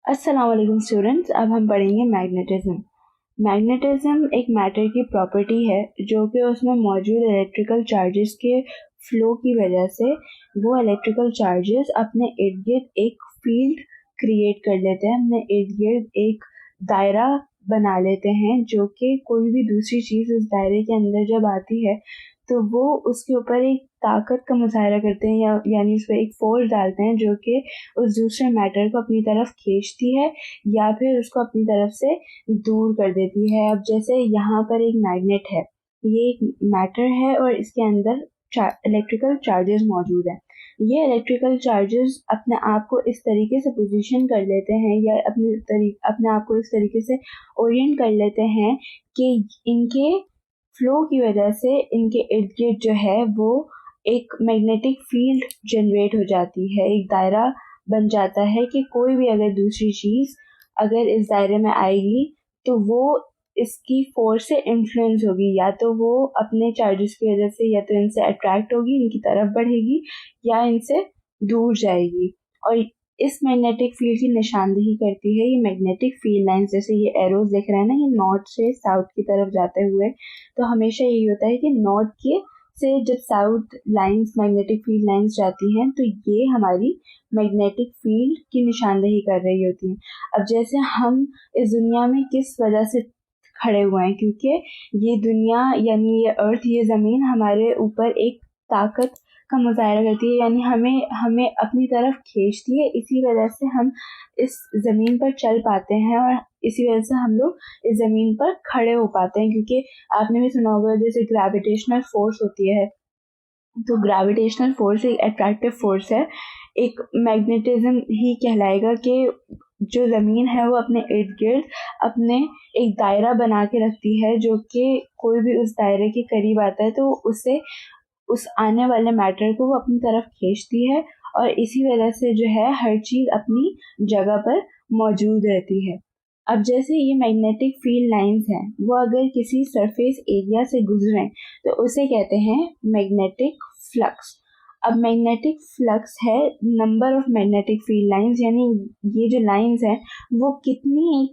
अस्सलाम वालेकुम स्टूडेंट्स। अब हम पढ़ेंगे मैग्नेटिज्म। मैग्नेटिज्म एक मैटर की प्रॉपर्टी है जो कि उसमें मौजूद इलेक्ट्रिकल चार्जेस के फ्लो की वजह से वो इलेक्ट्रिकल चार्जेस अपने इर्द गिर्द एक फील्ड क्रिएट कर लेते हैं, अपने इर्द गिर्द एक दायरा बना लेते हैं जो कि कोई भी दूसरी चीज़ उस दायरे के अंदर जब आती है तो वो उसके ऊपर एक ताकत का मुजाहरा करते हैं यानी उस पर एक फोर्स डालते हैं जो कि उस दूसरे मैटर को अपनी तरफ खींचती है या फिर उसको अपनी तरफ से दूर कर देती है। अब जैसे यहाँ पर एक मैग्नेट है, ये एक मैटर है और इसके अंदर इलेक्ट्रिकल चार्जेस मौजूद हैं। ये इलेक्ट्रिकल चार्जेस अपने आप को इस तरीके से पोजीशन कर लेते हैं या अपने आप को इस तरीके से ओरिएंट कर लेते हैं कि इनके फ्लो की वजह से इनके इर्द गिर्द जो है वो एक मैग्नेटिक फील्ड जनरेट हो जाती है, एक दायरा बन जाता है कि कोई भी अगर दूसरी चीज़ अगर इस दायरे में आएगी तो वो इसकी फोर्स से इन्फ्लुएंस होगी, या तो वो अपने चार्जेस की वजह से या तो इनसे अट्रैक्ट होगी, इनकी तरफ बढ़ेगी या इनसे दूर जाएगी। और इस मैग्नेटिक फील्ड की निशानदेही करती है ये मैग्नेटिक फील्ड लाइंस। जैसे ये एरोज दिख रहे हैं ना, ये नॉर्थ से साउथ की तरफ जाते हुए, तो हमेशा यही होता है कि नॉर्थ के से जब south lines magnetic field lines जाती हैं तो ये हमारी मैग्नेटिक फील्ड की निशानदेही कर रही होती हैं। अब जैसे हम इस दुनिया में किस वजह से खड़े हुए हैं, क्योंकि ये दुनिया यानी ये अर्थ, ये ज़मीन हमारे ऊपर एक ताकत का मुजाहरा करती है, यानी हमें हमें अपनी तरफ खींचती है। इसी वजह से हम इस ज़मीन पर चल पाते हैं और इसी वजह से हम लोग इस ज़मीन पर खड़े हो पाते हैं। क्योंकि आपने भी सुना होगा जैसे ग्रेविटेशनल फोर्स होती है, तो ग्रेविटेशनल फोर्स एक अट्रैक्टिव फोर्स है, एक मैग्नेटिज्म ही कहलाएगा कि जो ज़मीन है वो अपने इर्द गिर्द अपने एक दायरा बना के रखती है, जो कि कोई भी उस दायरे के करीब आता है तो उसे उस आने वाले मैटर को वो अपनी तरफ खींचती है और इसी वजह से जो है हर चीज़ अपनी जगह पर मौजूद रहती है। अब जैसे ये मैग्नेटिक फील्ड लाइंस हैं, वो अगर किसी सरफेस एरिया से गुजरें तो उसे कहते हैं मैग्नेटिक फ्लक्स। अब मैग्नेटिक फ्लक्स है number of magnetic field lines, यानी ये जो लाइंस हैं वो कितनी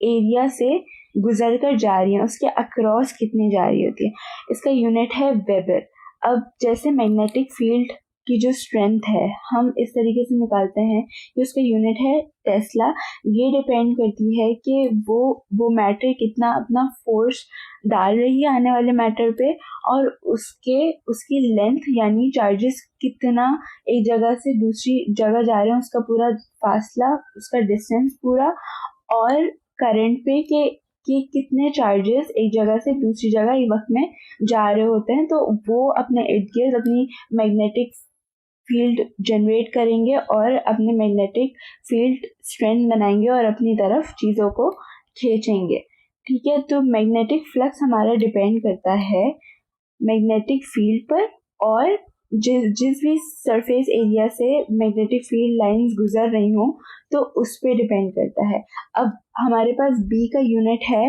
एरिया से गुजर कर जा रही हैं, उसके अक्रॉस कितनी जा रही होती है, इसका यूनिट है वेबर। अब जैसे मैग्नेटिक फील्ड की जो स्ट्रेंथ है हम इस तरीके से निकालते हैं कि उसका यूनिट है टेस्ला। ये डिपेंड करती है कि वो मैटर कितना अपना फोर्स डाल रही है आने वाले मैटर पे, और उसकी लेंथ यानी चार्जेस कितना एक जगह से दूसरी जगह जा रहे हैं, उसका पूरा फासला, उसका डिस्टेंस पूरा, और करंट पे कि कितने चार्जेस एक जगह से दूसरी जगह एक वक्त में जा रहे होते हैं, तो वो अपने इर्द गिर्द अपनी मैग्नेटिक फील्ड जनरेट करेंगे और अपने मैग्नेटिक फील्ड स्ट्रेंथ बनाएंगे और अपनी तरफ चीज़ों को खींचेंगे। ठीक है, तो मैग्नेटिक फ्लक्स हमारा डिपेंड करता है मैग्नेटिक फील्ड पर, और जिस भी सरफेस एरिया से मैग्नेटिक फील्ड लाइंस गुजर रही हों तो उस पर डिपेंड करता है। अब हमारे पास बी का यूनिट है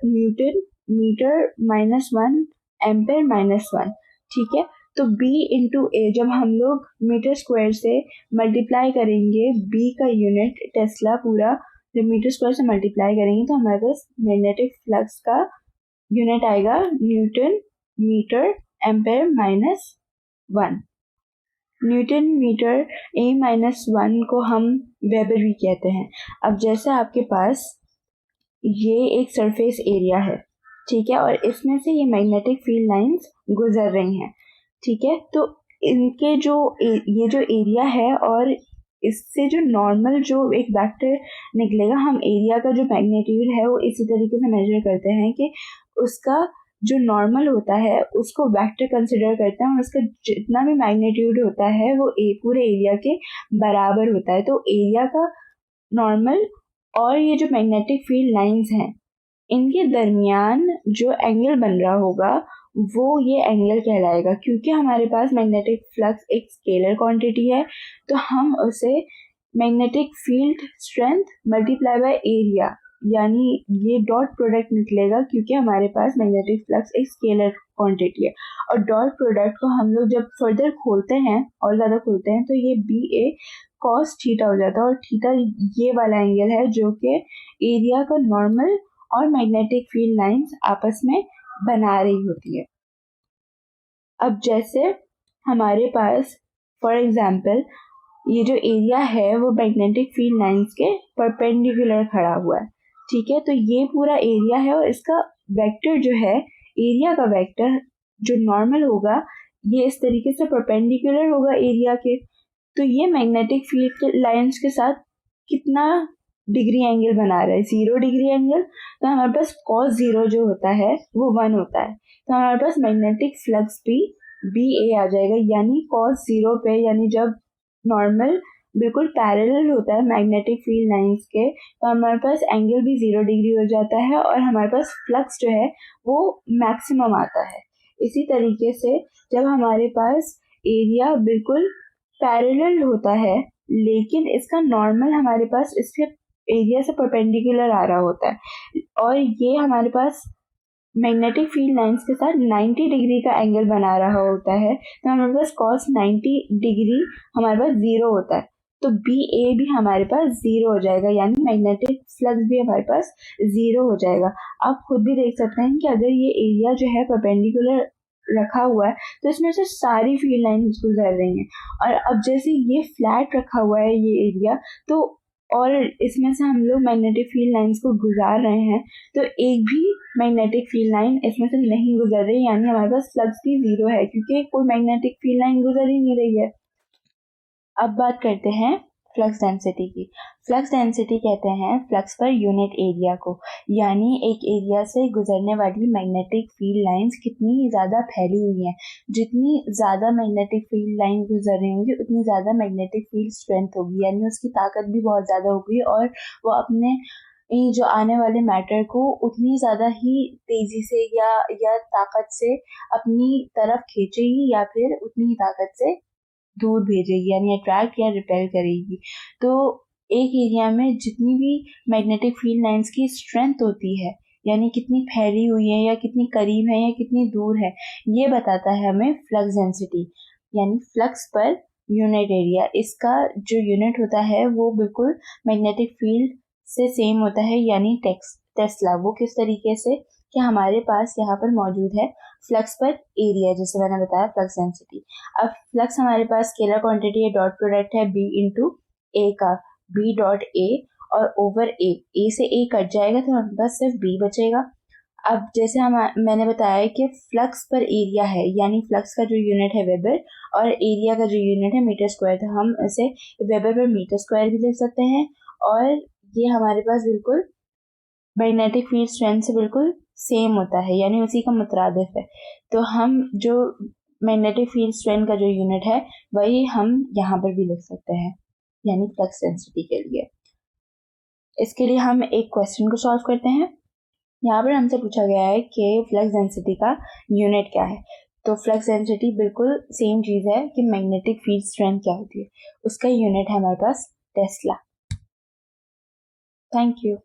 न्यूटन मीटर -1 एम्पेयर -1। ठीक है, तो B इंटू ए जब हम लोग मीटर स्क्वायर से मल्टीप्लाई करेंगे B का यूनिट टेस्ला पूरा, जब मीटर स्क्वायर से मल्टीप्लाई करेंगे तो हमारे पास मैग्नेटिक फ्लक्स का यूनिट आएगा newton meter ampere -1। Newton meter A-1 को हम वेबर भी कहते हैं। अब जैसे आपके पास ये एक सरफेस एरिया है, ठीक है, और इसमें से ये मैग्नेटिक फील्ड लाइंस गुजर रही हैं, ठीक है, तो इनके ये जो एरिया है और इससे जो नॉर्मल जो एक वेक्टर निकलेगा, हम एरिया का जो मैग्नीट्यूड है वो इसी तरीके से मेजर करते हैं कि उसका जो नॉर्मल होता है उसको वेक्टर कंसिडर करते हैं और उसका जितना भी मैग्नीट्यूड होता है वो पूरे एरिया के बराबर होता है। तो एरिया का नॉर्मल और ये जो मैग्नेटिक फील्ड लाइंस हैं इनके दरमियान जो एंगल बन रहा होगा वो ये एंगल कहलाएगा। क्योंकि हमारे पास मैग्नेटिक फ्लक्स एक स्केलर क्वांटिटी है तो हम उसे magnetic field strength multiply by area यानी ये डॉट प्रोडक्ट निकलेगा क्योंकि हमारे पास मैग्नेटिक फ्लक्स एक स्केलर क्वांटिटी है। और डॉट प्रोडक्ट को हम लोग जब फर्दर खोलते हैं और ज़्यादा खोलते हैं तो ये बी ए कॉस थीटा हो जाता है, और थीटा ये वाला एंगल है जो कि एरिया का नॉर्मल और मैग्नेटिक फील्ड लाइंस आपस में बना रही होती है। अब जैसे हमारे पास फॉर एग्जांपल ये जो एरिया है वो मैग्नेटिक फील्ड लाइंस के परपेंडिकुलर खड़ा हुआ है, ठीक है। तो ये पूरा एरिया है और इसका वेक्टर जो है, एरिया का वेक्टर जो नॉर्मल होगा ये इस तरीके से परपेंडिकुलर होगा एरिया के। तो ये मैग्नेटिक फील्ड लाइंस के साथ कितना डिग्री एंगल बना रहा है, 0 डिग्री एंगल। तो हमारे पास cos 0 जो होता है वो 1 होता है, तो हमारे पास मैग्नेटिक फ्लक्स भी बी ए आ जाएगा, यानी cos 0 पे, यानी जब नॉर्मल बिल्कुल पैरेलल होता है मैग्नेटिक फील्ड लाइंस के, तो हमारे पास एंगल भी 0 डिग्री हो जाता है और हमारे पास फ्लक्स जो है वो मैक्सिमम आता है। इसी तरीके से जब हमारे पास एरिया बिल्कुल पैरेलल होता है लेकिन इसका नॉर्मल हमारे पास इसके एरिया से परपेंडिकुलर आ रहा होता है और ये हमारे पास मैग्नेटिक फील्ड लाइंस के साथ 90 डिग्री का एंगल बना रहा होता है, तो हमारे पास cos 90 डिग्री हमारे पास 0 होता है, तो बी ए भी हमारे पास 0 हो जाएगा, यानी मैग्नेटिक फ्लक्स भी हमारे पास 0 हो जाएगा। आप खुद भी देख सकते हैं कि अगर ये एरिया जो है परपेंडिकुलर रखा हुआ है तो इसमें से सारी फील्ड लाइंस गुजर रही हैं, और अब जैसे ये फ्लैट रखा हुआ है ये एरिया, तो और इसमें से हम लोग मैग्नेटिक फील्ड लाइंस को गुजार रहे हैं, तो एक भी मैग्नेटिक फील्ड लाइन इसमें से नहीं गुजर रही, यानी हमारे पास फ्लक्स भी 0 है क्योंकि कोई मैग्नेटिक फील्ड लाइन गुजर ही नहीं रही है। अब बात करते हैं फ्लक्स डेंसिटी की। फ्लक्स डेंसिटी कहते हैं फ्लक्स पर यूनिट एरिया को, यानी एक एरिया से गुजरने वाली मैग्नेटिक फील्ड लाइंस कितनी ज़्यादा फैली हुई हैं। जितनी ज़्यादा मैग्नेटिक फील्ड लाइन गुजर रही होंगी उतनी ज़्यादा मैग्नेटिक फील्ड स्ट्रेंथ होगी, यानी उसकी ताकत भी बहुत ज़्यादा होगी और वो अपने जो आने वाले मैटर को उतनी ज़्यादा ही तेज़ी से या ताकत से अपनी तरफ खींचेगी या फिर उतनी ही ताकत से दूर भेजेगी, यानी अट्रैक्ट या रिपेल करेगी। तो एक एरिया में जितनी भी मैग्नेटिक फील्ड लाइंस की स्ट्रेंथ होती है, यानी कितनी फैली हुई है या कितनी करीब है या कितनी दूर है, ये बताता है हमें फ्लक्स डेंसिटी, यानी फ्लक्स पर यूनिट एरिया। इसका जो यूनिट होता है वो बिल्कुल मैग्नेटिक फील्ड से सेम होता है, यानी टेस्ला। वो किस तरीके से कि हमारे पास यहाँ पर मौजूद है फ्लक्स पर एरिया, जैसे मैंने बताया फ्लक्स डेंसिटी। अब फ्लक्स हमारे पास स्केलर क्वांटिटी है, डॉट प्रोडक्ट है बी इंटू ए का, बी डॉट ए और ओवर ए से ए कट जाएगा तो हमारे पास सिर्फ बी बचेगा। अब जैसे मैंने बताया कि फ्लक्स पर एरिया है, यानी फ्लक्स का जो यूनिट है वेबर और एरिया का जो यूनिट है मीटर स्क्वायर, तो हम इसे वेबर पर मीटर स्क्वायर भी लिख सकते हैं। और ये हमारे पास बिल्कुल मैग्नेटिक फील्ड स्ट्रेंथ से बिल्कुल सेम होता है, यानी उसी का मुतरादिफ है। तो हम जो मैग्नेटिक फील्ड स्ट्रेंथ का जो यूनिट है वही हम यहाँ पर भी लिख सकते हैं, यानी फ्लक्स डेंसिटी के लिए। इसके लिए हम एक क्वेश्चन को सॉल्व करते हैं। यहाँ पर हमसे पूछा गया है कि फ्लक्स डेंसिटी का यूनिट क्या है। तो फ्लक्स डेंसिटी बिल्कुल सेम चीज़ है कि मैग्नेटिक फील्ड स्ट्रेंथ क्या होती है, उसका यूनिट है हमारे पास टेस्ला। Thank you.